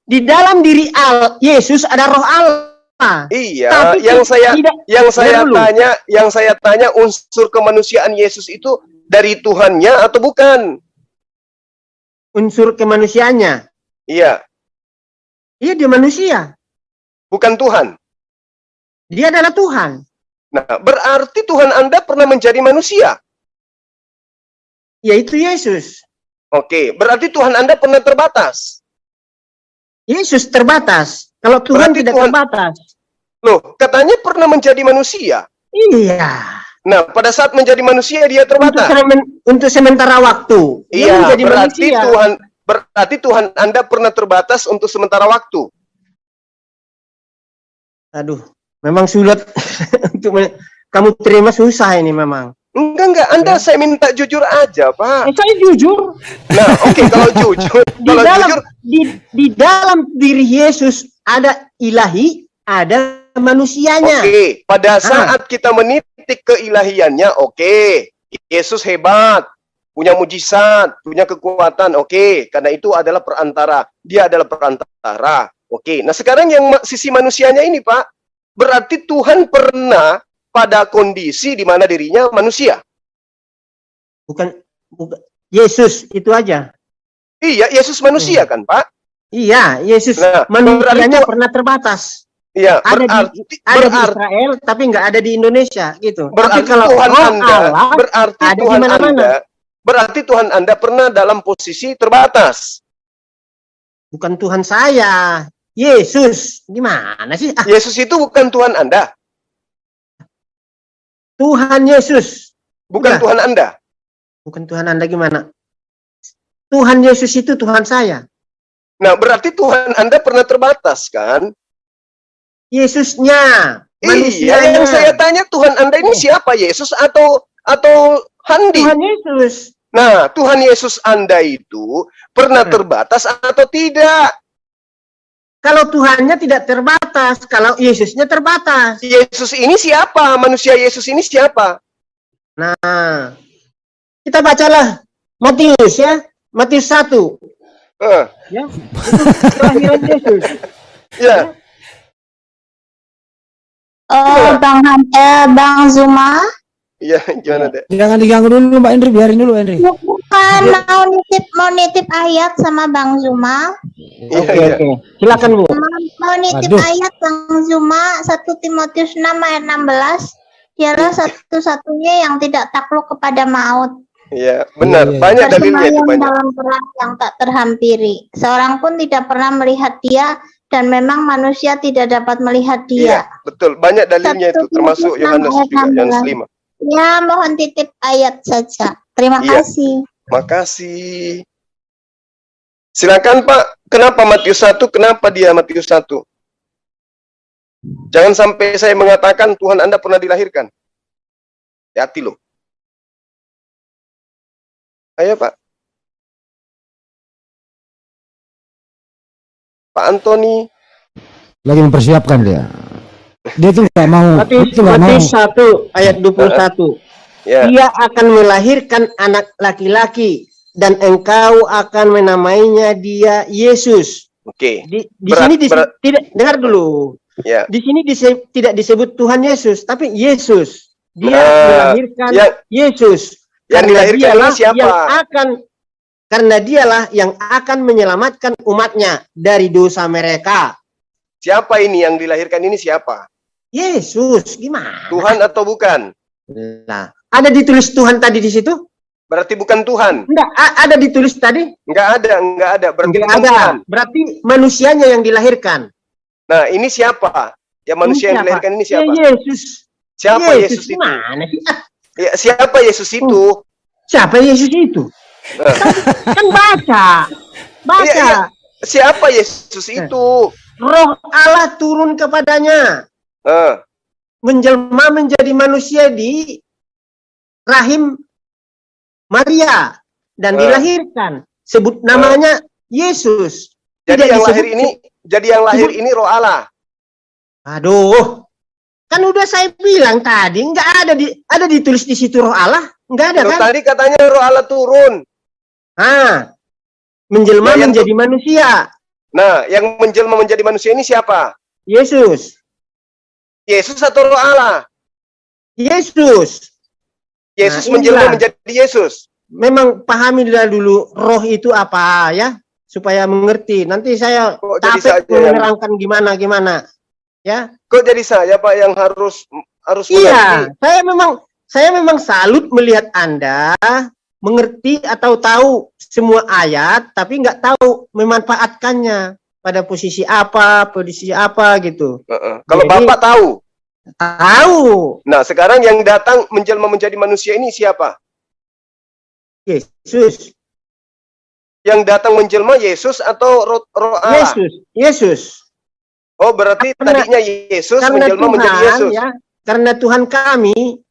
Di dalam diri Yesus ada roh Allah. Iya, Tapi yang saya tanya unsur kemanusiaan Yesus itu dari Tuhannya atau bukan? Unsur kemanusiaannya. Iya. Iya, dia manusia. Bukan Tuhan. Dia adalah Tuhan. Nah, berarti Tuhan Anda pernah menjadi manusia. Yaitu Yesus. Oke, berarti Tuhan Anda pernah terbatas. Yesus terbatas. Kalau Tuhan Berarti tidak Tuhan- terbatas. Loh, katanya pernah menjadi manusia. Iya. Nah, pada saat menjadi manusia dia terbatas. Untuk sementara waktu. Dia Iya, menjadi berarti manusia. berarti Tuhan Anda pernah terbatas untuk sementara waktu. Aduh, memang sulit untuk kamu terima, susah ini memang. Enggak, Anda saya minta jujur aja, Pak. Saya jujur. Nah, oke, kalau jujur, Di dalam diri Yesus ada ilahi, ada manusianya. Oke, pada saat kita menitik keilahiannya, oke, Yesus hebat, punya mujizat, punya kekuatan, oke, karena itu adalah perantara, dia adalah perantara, oke. Nah sekarang yang sisi manusianya ini, Pak, berarti Tuhan pernah pada kondisi di mana dirinya manusia. Bukan Yesus itu aja. Iya, Yesus manusia kan, Pak? Iya, Yesus manusianya pernah terbatas. Iya, ada di Israel, tapi nggak ada di Indonesia, gitu. Berarti tapi kalau Tuhan Allah, berarti Tuhan Anda pernah dalam posisi terbatas. Bukan Tuhan saya, Yesus. Gimana sih? Yesus itu bukan Tuhan Anda. Tuhan Yesus. Bukan Tuhan Anda. Bukan Tuhan Anda gimana? Tuhan Yesus itu Tuhan saya. Nah, berarti Tuhan Anda pernah terbatas, kan? Yesusnya, manusianya. Iya, yang saya tanya Tuhan Anda ini siapa? Yesus atau Handi? Tuhan Yesus. Nah, Tuhan Yesus Anda itu pernah terbatas atau tidak? Kalau Tuhannya tidak terbatas, kalau Yesusnya terbatas. Yesus ini siapa? Manusia Yesus ini siapa? Nah, kita bacalah Matius ya, Matius 1. Ya, itu kelahiran Yesus. Ya. Bang Zuma. Iya, gimana deh? Jangan diganggu dulu Mbak Indri, biarin dulu Indri. Bukan, mau nitip ayat sama Bang Zuma. Oke. Silakan Bu. Mau nitip ayat Bang Zuma 1 Timotius 6 ayat 16. Dialah satu-satunya yang tidak takluk kepada maut. Iya, benar. Banyak dalilnya itu banyak. Dalam perang yang tak terhampiri. Seorang pun tidak pernah melihat dia, dan memang manusia tidak dapat melihat dia. Iya, betul. Banyak dalilnya itu, termasuk Yohanes juga, Yohanes 5. Ya, mohon titip ayat saja. Terima kasih. Makasih. Silakan Pak, kenapa Matius 1? Kenapa dia Matius 1? Jangan sampai saya mengatakan Tuhan Anda pernah dilahirkan. Hati loh. Ayo Pak. Pak Antoni. Lagi mempersiapkan dia. Dia tuh nggak mau. Matius 1 ayat 21. Dia akan melahirkan anak laki-laki dan engkau akan menamainya dia Yesus. Oke. Di sini tidak, dengar dulu. Ya. Di sini tidak disebut Tuhan Yesus, tapi Yesus. Dia melahirkan Yesus. Yang dilahirkan ini siapa? Karena dialah yang akan menyelamatkan umatnya dari dosa mereka. Siapa ini yang dilahirkan ini siapa? Yesus, gimana? Tuhan atau bukan? Nah, ada ditulis Tuhan tadi di situ? Berarti bukan Tuhan. Enggak, ada ditulis tadi? Enggak ada. Berarti enggak ada. Tuhan. Berarti manusianya yang dilahirkan. Nah, ini siapa? Ya manusia yang dilahirkan ini siapa? Ya, Yesus. Siapa Yesus itu? Gimana sih? Ya, siapa Yesus itu? Siapa Yesus itu? Kan baca. Ya. Siapa Yesus itu? Roh Allah turun kepadanya. Menjelma menjadi manusia di rahim Maria dan dilahirkan. Sebut namanya Yesus. Jadi yang lahir ini Roh Allah. Aduh. Kan udah saya bilang tadi, nggak ada ditulis di situ Roh Allah, nggak ada kan? Tadi katanya Roh Allah turun. Menjelma menjadi manusia. Nah, yang menjelma menjadi manusia ini siapa? Yesus. Yesus atau Roh Allah? Yesus. Yesus Nah, menjelma inilah. menjadi Yesus. Memang pahami dulu roh itu apa ya, supaya mengerti. Nanti saya Kok jadi capek saja yang menerangkan gimana ya. kok jadi saya Pak yang harus Iya, mengerti? saya memang salut melihat Anda mengerti atau tahu semua ayat, tapi nggak tahu memanfaatkannya pada posisi apa gitu. Kalau Jadi, Bapak tahu. Tahu. Nah, sekarang yang datang menjelma menjadi manusia ini siapa? Yesus. Yang datang menjelma Yesus atau Roh Allah? Yesus. Oh, berarti tadinya Yesus menjelma Tuhan, menjadi Yesus. ya, karena Tuhan kami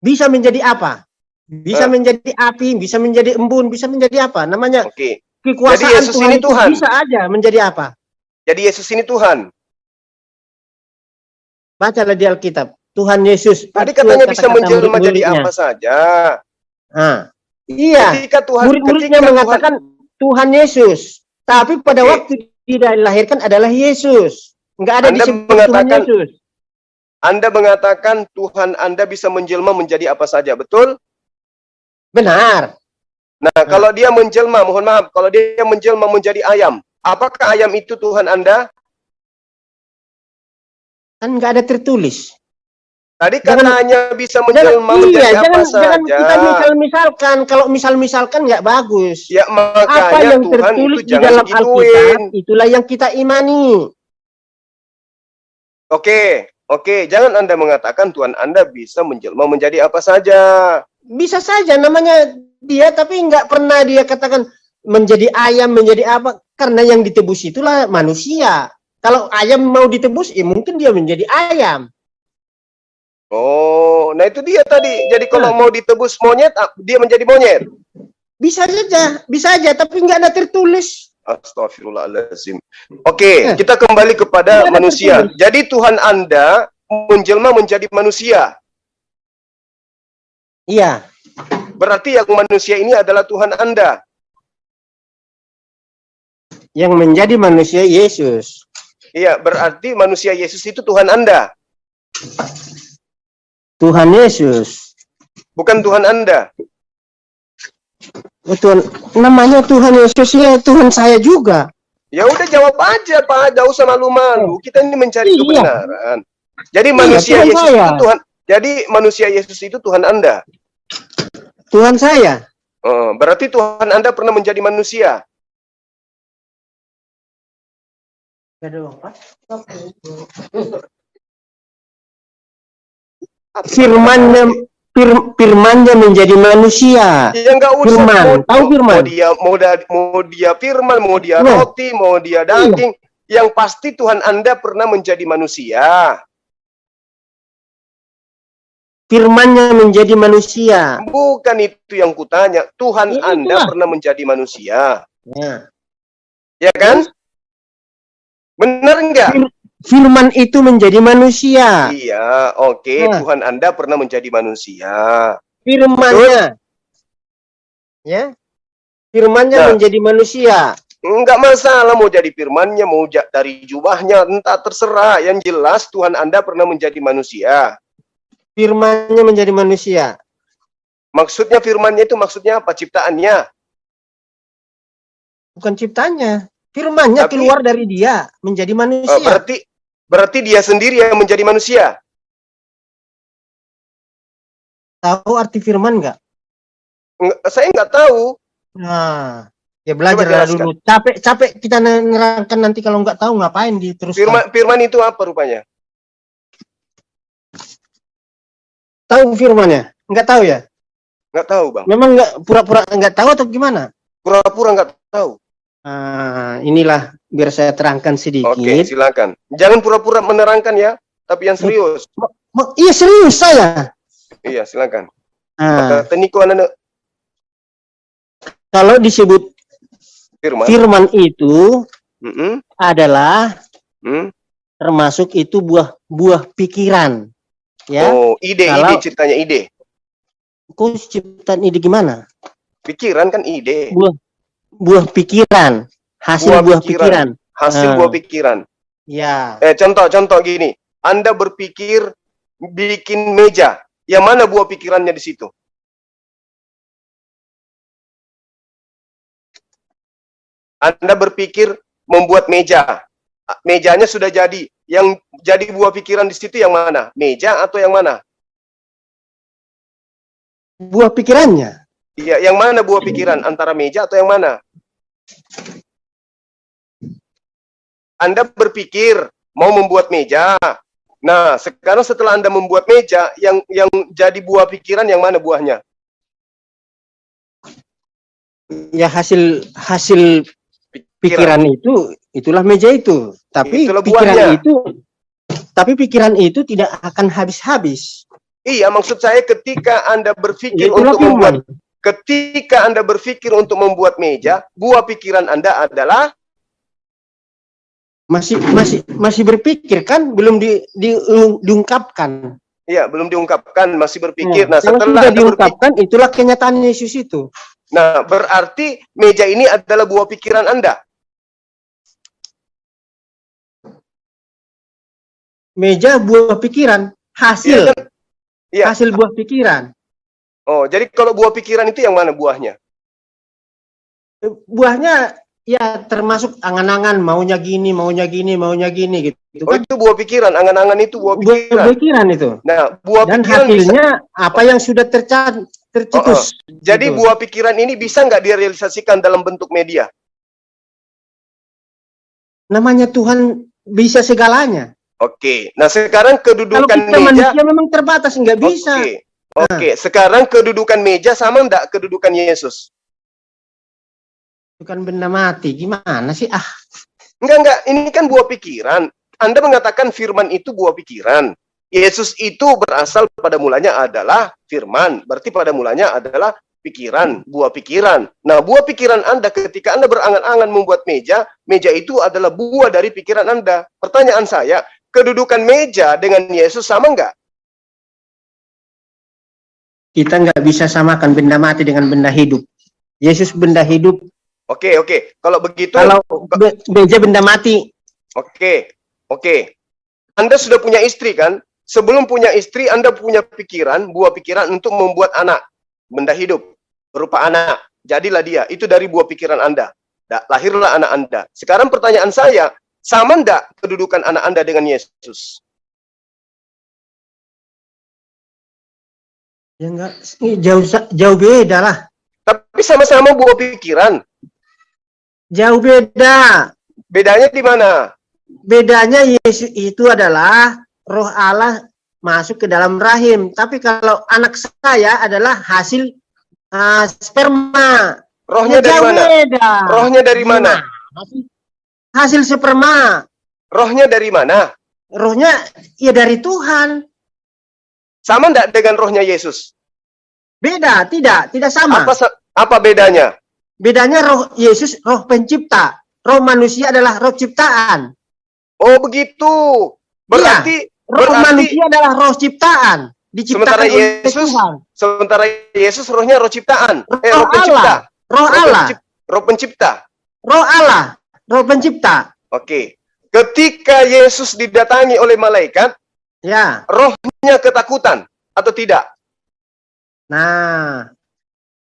bisa menjadi apa? Bisa menjadi api, bisa menjadi embun, bisa menjadi apa? Namanya kekuasaan. Jadi Yesus Tuhan ini Tuhan. Bisa aja menjadi apa? Jadi Yesus ini Tuhan. Bacalah di Alkitab. Tuhan Yesus. Tadi katanya bisa menjelma jadi apa saja. Nah, iya. Ketika Tuhan, murid-muridnya mengatakan Tuhan Yesus, tapi pada waktu dilahirkan adalah Yesus. Enggak ada disebut Tuhan Yesus. Anda mengatakan Tuhan Anda bisa menjelma menjadi apa saja, betul? Benar. Nah, kalau dia menjelma, mohon maaf, kalau dia menjelma menjadi ayam, apakah ayam itu Tuhan Anda? Kan nggak ada tertulis. Tadi katanya bisa menjelma menjadi apa saja. Jangan kita misal-misalkan. Kalau misal-misalkan nggak bagus. Ya, makanya apa yang Tuhan tertulis itu di dalam Alkitab, itulah yang kita imani. Oke. Jangan Anda mengatakan Tuhan Anda bisa menjelma menjadi apa saja. Bisa saja, namanya dia, tapi nggak pernah dia katakan menjadi ayam, menjadi apa. Karena yang ditebus itulah manusia. Kalau ayam mau ditebus, mungkin dia menjadi ayam. Oh, nah itu dia tadi. Jadi kalau mau ditebus monyet, dia menjadi monyet. Bisa aja, tapi nggak ada tertulis. Astagfirullahaladzim. Oke, kita kembali kepada manusia. Jadi Tuhan Anda menjelma menjadi manusia. Iya. Berarti yang manusia ini adalah Tuhan Anda. Yang menjadi manusia Yesus. Iya, berarti manusia Yesus itu Tuhan Anda. Tuhan Yesus. Bukan Tuhan Anda. Tuhan, namanya Tuhan Yesus, ya Tuhan saya juga. Ya udah jawab aja Pak, gak usah malu-malu. Kita ini mencari kebenaran. Jadi manusia Yesus itu Tuhan. Jadi manusia Yesus itu Tuhan Anda. Tuhan saya. Berarti Tuhan Anda pernah menjadi manusia. Firmannya menjadi manusia. Ya nggak usah. Firman. Tahu firman? Mau dia firman, mau dia roti, mau dia daging. Yang pasti Tuhan Anda pernah menjadi manusia. Firmannya menjadi manusia. Bukan itu yang kutanya. Tuhan Anda pernah menjadi manusia. Ya kan? Benar enggak? Firman itu menjadi manusia. Iya, oke. Tuhan Anda pernah menjadi manusia. Firmannya. Ya. Firmannya menjadi manusia. Enggak masalah mau jadi firmannya, mau dari jubahnya, entah terserah. Yang jelas Tuhan Anda pernah menjadi manusia. Firmannya menjadi manusia. Maksudnya firmannya itu maksudnya apa? Ciptaannya? Bukan ciptanya. Firmannya keluar dari dia menjadi manusia. Berarti dia sendiri yang menjadi manusia. Tahu arti firman nggak? Saya nggak tahu. Nah, ya belajar dulu. Capek kita nerangkan, nanti kalau nggak tahu ngapain diteruskan. Firman itu apa rupanya? Tahu firmannya? Nggak tahu ya? Nggak tahu, Bang. Memang nggak, pura-pura nggak tahu atau gimana? Pura-pura nggak tahu. Inilah biar saya terangkan sedikit. Oke, silakan. Jangan pura-pura menerangkan ya, tapi yang serius. Iya serius saya. Iya, silakan. Kalau disebut firman itu adalah termasuk itu buah pikiran. Ya. Oh, ide ceritanya ide. Kok ciptaan ide gimana? Pikiran kan ide. Buah pikiran, hasil buah pikiran. Hasil buah pikiran. Ya. Contoh gini. Anda berpikir bikin meja. Yang mana buah pikirannya di situ? Anda berpikir membuat meja. Mejanya sudah jadi. Yang jadi buah pikiran di situ yang mana? Meja atau yang mana? Buah pikirannya. Iya, yang mana buah pikiran? Antara meja atau yang mana? Anda berpikir mau membuat meja. Nah, sekarang setelah Anda membuat meja, yang jadi buah pikiran yang mana buahnya? Ya hasil pikiran itulah meja itu. Tapi Itulah pikiran buahnya. pikiran itu tidak akan habis-habis. Iya, maksud saya ketika Anda berpikir Itulah untuk membuat firman. ketika Anda berpikir untuk membuat meja, buah pikiran Anda adalah masih berpikir kan, belum diungkapkan. iya, belum diungkapkan, masih berpikir. Nah, kalau setelah sudah Anda diungkapkan, itulah kenyataan Yesus itu. nah, berarti meja ini adalah buah pikiran Anda. Meja buah pikiran, Iya, kan? Iya. hasil buah pikiran. Oh, jadi kalau buah pikiran itu yang mana buahnya? Buahnya ya termasuk angan-angan, maunya gini gitu Oh, kan. itu buah pikiran, angan-angan itu buah pikiran. Buah pikiran itu. Nah, buah Dan pikiran hasilnya apa yang sudah tercetus. Jadi Gitu. buah pikiran ini bisa nggak direalisasikan dalam bentuk media? Namanya Tuhan bisa segalanya. Oke. Nah, sekarang Kalau kedudukan kita meja. manusia memang terbatas, nggak bisa. Oke. Sekarang kedudukan meja sama nggak kedudukan Yesus? Bukan benda mati, gimana sih? Enggak. Ini kan buah pikiran. Anda mengatakan firman itu buah pikiran. Yesus itu berasal pada mulanya adalah firman. Berarti pada mulanya adalah pikiran, buah pikiran. Nah, buah pikiran Anda ketika Anda berangan-angan membuat meja, meja itu adalah buah dari pikiran Anda. Pertanyaan saya, kedudukan meja dengan Yesus sama nggak? Kita nggak bisa samakan benda mati dengan benda hidup. Yesus benda hidup. Oke. Kalau begitu, Kalau meja benda mati. Oke. Anda sudah punya istri kan? Sebelum punya istri, Anda punya pikiran, buah pikiran untuk membuat anak. Benda hidup, berupa anak. Jadilah dia, itu dari buah pikiran Anda. Lahirlah anak Anda. Sekarang pertanyaan saya, sama enggak kedudukan anak Anda dengan Yesus? Ya enggak, jauh beda lah. Tapi sama-sama buah pikiran. Jauh beda. Bedanya di mana? Bedanya Yesus itu adalah Roh Allah masuk ke dalam rahim. Tapi kalau anak saya adalah hasil sperma. Rohnya dari jauh mana? Beda. Rohnya dari mana? Hasil sperma. Rohnya dari mana? Rohnya ya dari Tuhan. Sama enggak dengan rohnya Yesus? Beda, tidak sama. Apa bedanya? Bedanya roh Yesus roh pencipta. Roh manusia adalah roh ciptaan. Oh, begitu. Berarti roh manusia adalah roh ciptaan. Diciptakan oleh Tuhan. Sementara Yesus rohnya roh ciptaan. Roh pencipta. Roh Allah. Roh pencipta. Roh Allah. Roh pencipta. Oke. Ketika Yesus didatangi oleh malaikat, ya, rohnya ketakutan atau tidak? Nah,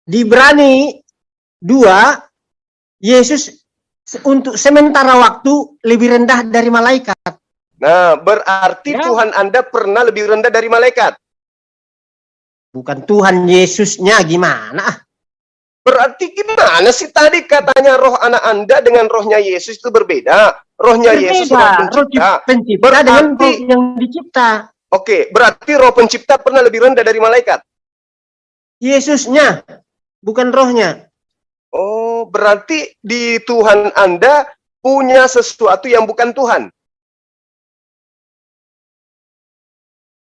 di Ibrani 2, Yesus untuk sementara waktu lebih rendah dari malaikat. Nah, berarti Tuhan Anda pernah lebih rendah dari malaikat. Bukan Tuhan Yesusnya, gimana? Berarti gimana sih tadi katanya roh anak Anda dengan rohnya Yesus itu berbeda? Rohnya Yesus roh pencipta. Pencipta dengan roh yang dicipta. Oke, berarti roh pencipta pernah lebih rendah dari malaikat. Yesusnya, bukan rohnya. Oh, berarti di Tuhan Anda punya sesuatu yang bukan Tuhan.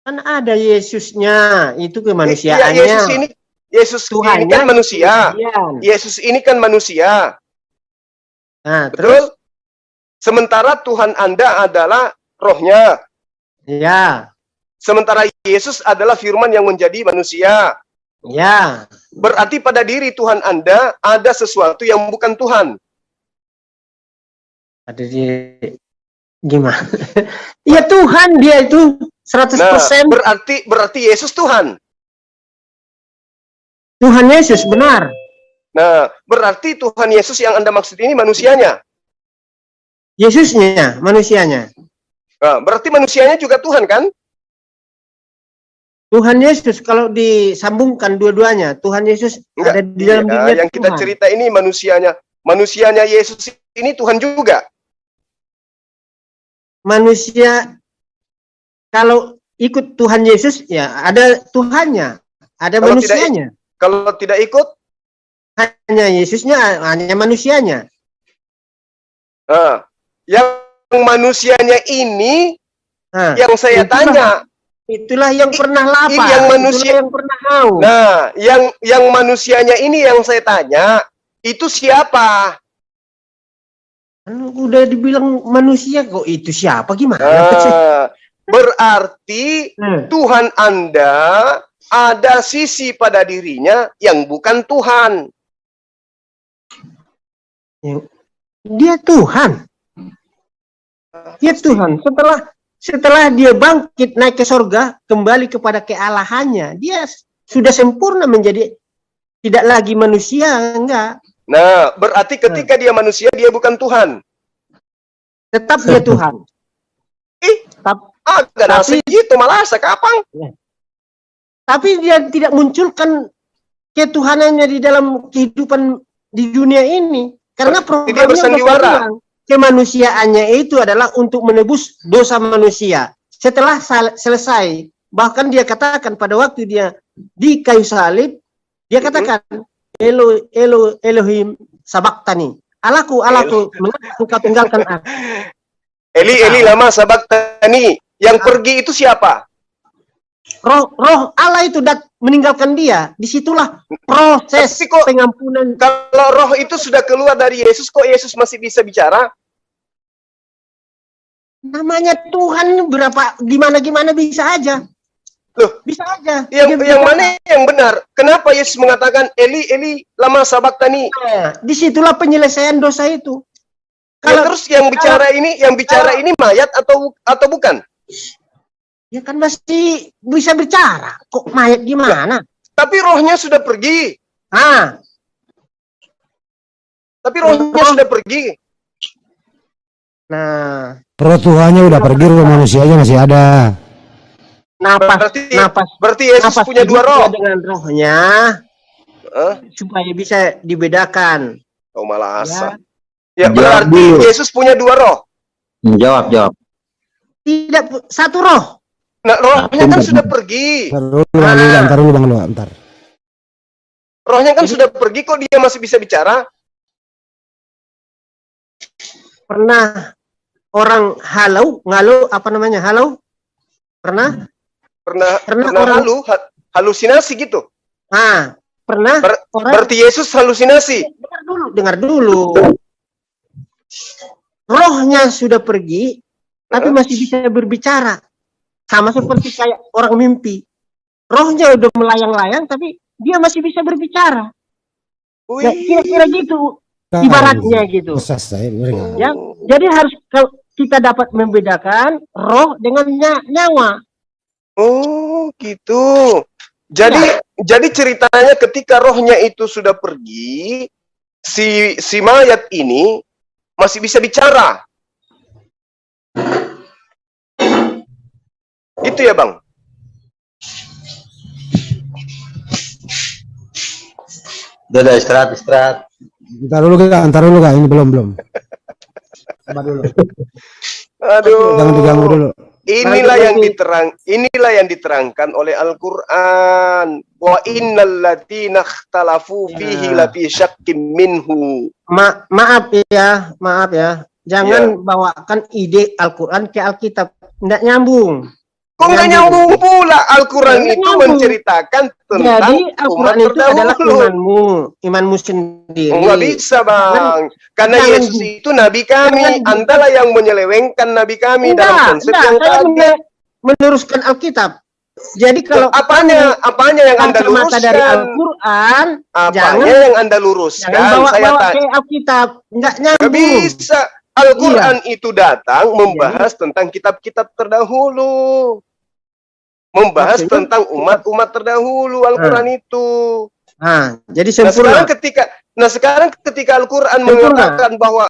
Kan ada Yesusnya, itu kemanusiaannya. Yesus ini kan manusia. Yesus ini kan manusia. Nah, betul? Sementara Tuhan Anda adalah rohnya. Ya. Sementara Yesus adalah firman yang menjadi manusia. Ya. Berarti pada diri Tuhan Anda ada sesuatu yang bukan Tuhan. Ada di gimana? Ya Tuhan dia itu 100%. Nah, berarti Yesus Tuhan. Tuhan Yesus benar. Nah, berarti Tuhan Yesus yang Anda maksud ini manusianya. Yesusnya, manusianya. Nah, berarti manusianya juga Tuhan kan? Tuhan Yesus kalau disambungkan dua-duanya, Tuhan Yesus Enggak, ada di dalam dirinya yang kita Tuhan. cerita ini manusianya Yesus ini Tuhan juga. Manusia kalau ikut Tuhan Yesus ya ada Tuhannya, ada Kalau manusianya. Kalau tidak ikut, Hanya Yesusnya, hanya manusianya. nah, yang manusianya ini Nah, yang saya tanya. itulah yang pernah lapar, yang manusia, itulah yang pernah haus. Nah, yang manusianya ini yang saya tanya, itu siapa? Udah dibilang manusia kok itu siapa gimana? Berarti Tuhan Anda ada sisi pada dirinya yang bukan Tuhan. Dia Tuhan. Dia Tuhan. Setelah dia bangkit naik ke sorga, kembali kepada kealahannya, dia sudah sempurna menjadi tidak lagi manusia, enggak. Nah, berarti ketika dia manusia, dia bukan Tuhan. Tetap dia Tuhan. Agak segitu malah sekapang. Tapi dia tidak munculkan ketuhanannya di dalam kehidupan di dunia ini. Karena dia bersandiwara. Kemanusiaannya itu adalah untuk menebus dosa manusia. Setelah selesai, bahkan dia katakan pada waktu dia di kayu salib, dia katakan, Elohim sabaktani. Allahku, mengapa engkau tinggalkan aku? Eli lama sabaktani. Yang pergi itu siapa? Roh Allah itu meninggalkan dia. Disitulah proses pengampunan. Kalau roh itu sudah keluar dari Yesus, kok Yesus masih bisa bicara? Namanya Tuhan gimana bisa aja. Loh, bisa aja. Yang mana yang benar? Kenapa Yesus mengatakan Eli lama sabaktani? Nah, disitulah penyelesaian dosa itu. Terus yang bicara ini mayat atau bukan? Ya kan masih bisa bicara. Kok mayat gimana? Tapi rohnya sudah pergi. Tapi rohnya sudah pergi. Nah, roh Tuhannya udah pergi, roh manusianya masih ada. Berarti Yesus punya dua roh. Dengan rohnya supaya bisa dibedakan. Oh malah asal. Ya berarti Yesus punya dua roh. Jawab. Tidak satu roh. Nah, rohnya kan sudah pergi. Ntar dulu Bang Noah, ntar. Rohnya kan sudah pergi, kok dia masih bisa bicara? Pernah orang halau, apa namanya? Halau? Pernah orang halusinasi gitu. Pernah berarti Yesus halusinasi. Dengar dulu. Rohnya sudah pergi, tapi masih bisa berbicara. Sama seperti kayak orang mimpi. Rohnya udah melayang-layang, tapi dia masih bisa berbicara. Ya, kira-kira gitu. Ibaratnya gitu. Ya, jadi harus kita dapat membedakan roh dengan nyawa. Oh, gitu. Jadi ceritanya ketika rohnya itu sudah pergi, si mayat ini masih bisa bicara. Itu ya, Bang? Udah istirahat. Ntar dulu kak, ini belum. Sabar dulu. Aduh. Jangan diganggu dulu. Inilah yang diterangkan oleh Al-Qur'an. Wa innal ladzina ikhtalafu fihi lafi syakkim minhu. Maaf ya. Jangan bawakan ide Al-Qur'an ke Alkitab. Nggak nyambung. Kok nggak nyambung pula? Al-Quran itu menceritakan tentang jadi Al-Quran itu adalah imanmu sendiri. Nggak bisa, Bang. Karena Yesus itu Nabi kami. Andalah yang menyelewengkan Nabi kami dalam konsep yang tadi. Meneruskan Alkitab. Jadi kalau apanya yang Anda luruskan dari Al-Quran, yang Anda luruskan? Jangan bawa ke Alkitab. Nggak nyambung. Nggak bisa. Al-Quran itu datang membahas tentang kitab-kitab terdahulu. Membahas Maksudnya? tentang umat-umat terdahulu Al-Quran itu. Nah, jadi Nah sempurna. sekarang ketika Al-Quran Sempurna. mengatakan bahwa